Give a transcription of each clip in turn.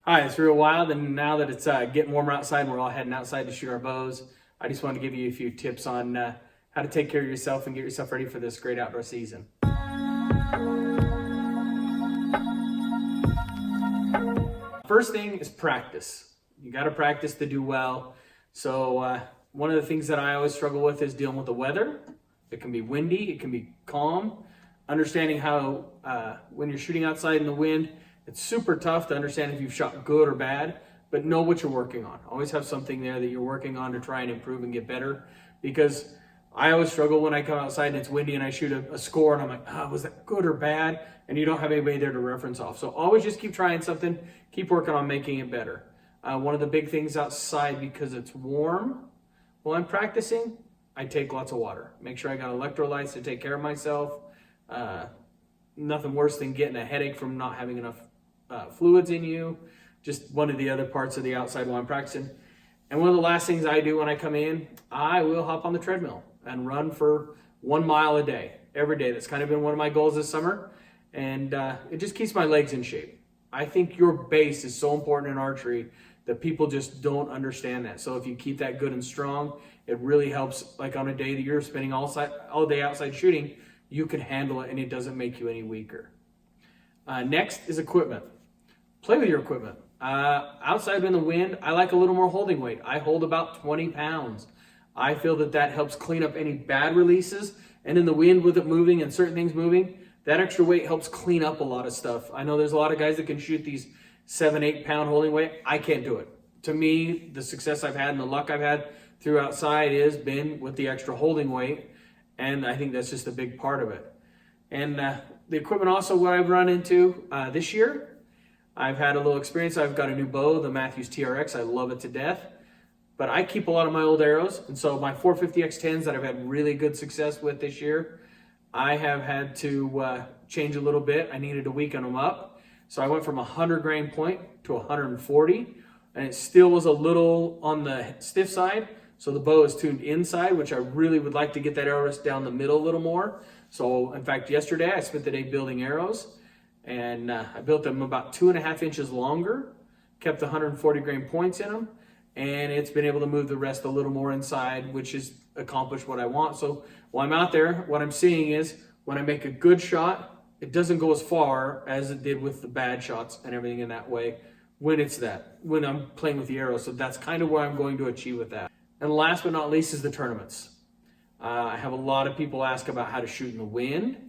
Hi, it's Real Wild, and now that it's getting warmer outside and we're all heading outside to shoot our bows, I just wanted to give you a few tips on how to take care of yourself and get yourself ready for this great outdoor season. First thing is practice. You got to practice to do well. So one of the things that I always struggle with is dealing with the weather. It can be windy, it can be calm. Understanding how when you're shooting outside in the wind, it's super tough to understand if you've shot good or bad, but know what you're working on. Always have something there that you're working on to try and improve and get better, because I always struggle when I come outside and it's windy and I shoot a score and I'm like, was that good or bad? And you don't have anybody there to reference off. So always just keep trying something, keep working on making it better. One of the big things outside, because it's warm, while I'm practicing, I take lots of water. Make sure I got electrolytes to take care of myself. Nothing worse than getting a headache from not having enough fluids in you. Just one of the other parts of the outside while I'm practicing. And one of the last things I do when I come in, I will hop on the treadmill and run for 1 mile a day, every day. That's kind of been one of my goals this summer. And it just keeps my legs in shape. I think your base is so important in archery that people just don't understand that. So if you keep that good and strong, it really helps. Like on a day that you're spending all day outside shooting, you can handle it and it doesn't make you any weaker. Next is equipment. Play with your equipment. Outside in the wind, I like a little more holding weight. I hold about 20 pounds. I feel that helps clean up any bad releases. And in the wind, with it moving and certain things moving, that extra weight helps clean up a lot of stuff. I know there's a lot of guys that can shoot these 7-8 pound holding weight. I can't do it. To me, the success I've had and the luck I've had through outside has been with the extra holding weight. And I think that's just a big part of it. And the equipment also, what I've run into this year, I've had a little experience. I've got a new bow, the Matthews TRX. I love it to death. But I keep a lot of my old arrows. And so my 450X10s that I've had really good success with this year, I have had to change a little bit. I needed to weaken them up. So I went from 100 grain point to 140. And it still was a little on the stiff side. So the bow is tuned inside, which I really would like to get that arrow rest down the middle a little more. So in fact, yesterday I spent the day building arrows, and I built them about 2.5 inches longer, kept the 140 grain points in them, and it's been able to move the rest a little more inside, which has accomplished what I want. So while I'm out there, what I'm seeing is when I make a good shot, it doesn't go as far as it did with the bad shots and everything in that way when I'm playing with the arrow. So that's kind of where I'm going to achieve with that. And last but not least is the tournaments. I have a lot of people ask about how to shoot in the wind.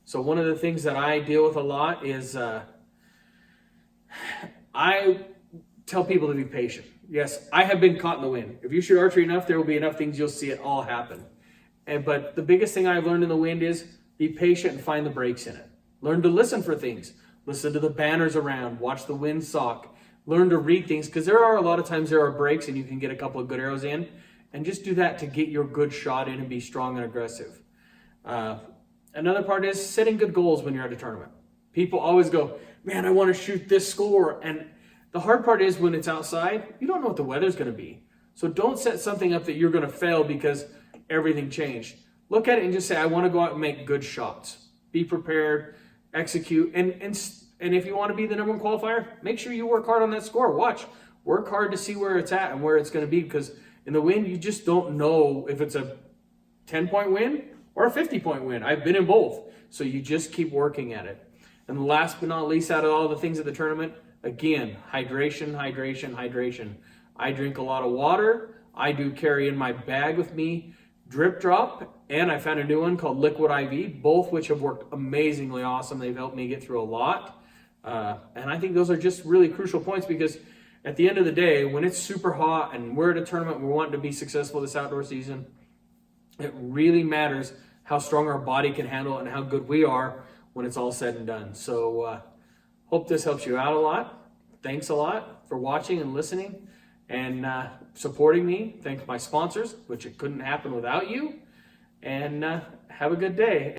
So one of the things that I deal with a lot is I tell people to be patient. Yes, I have been caught in the wind. If you shoot archery enough, there will be enough things you'll see it all happen. But the biggest thing I've learned in the wind is be patient and find the breaks in it. Learn to listen for things. Listen to the banners around. Watch the wind sock. Learn to read things, because there are a lot of times there are breaks and you can get a couple of good arrows in. And just do that to get your good shot in and be strong and aggressive. Another part is setting good goals when you're at a tournament. People always go, man, I want to shoot this score. And the hard part is when it's outside, you don't know what the weather's going to be. So don't set something up that you're going to fail because everything changed. Look at it and just say, I want to go out and make good shots. Be prepared, execute. And if you want to be the #1 qualifier, make sure you work hard on that score. Work hard to see where it's at and where it's going to be, because in the wind, you just don't know if it's a 10-point win or a 50-point win. I've been in both. So you just keep working at it. And last but not least, out of all the things at the tournament, again, hydration, hydration, hydration. I drink a lot of water. I do carry in my bag with me Drip Drop, and I found a new one called Liquid IV, both which have worked amazingly awesome. They've helped me get through a lot. And I think those are just really crucial points, because at the end of the day, when it's super hot and we're at a tournament, we're wanting to be successful this outdoor season, it really matters how strong our body can handle it and how good we are when it's all said and done. So hope this helps you out a lot. Thanks a lot for watching and listening and supporting me. Thank my sponsors, which it couldn't happen without you. And have a good day.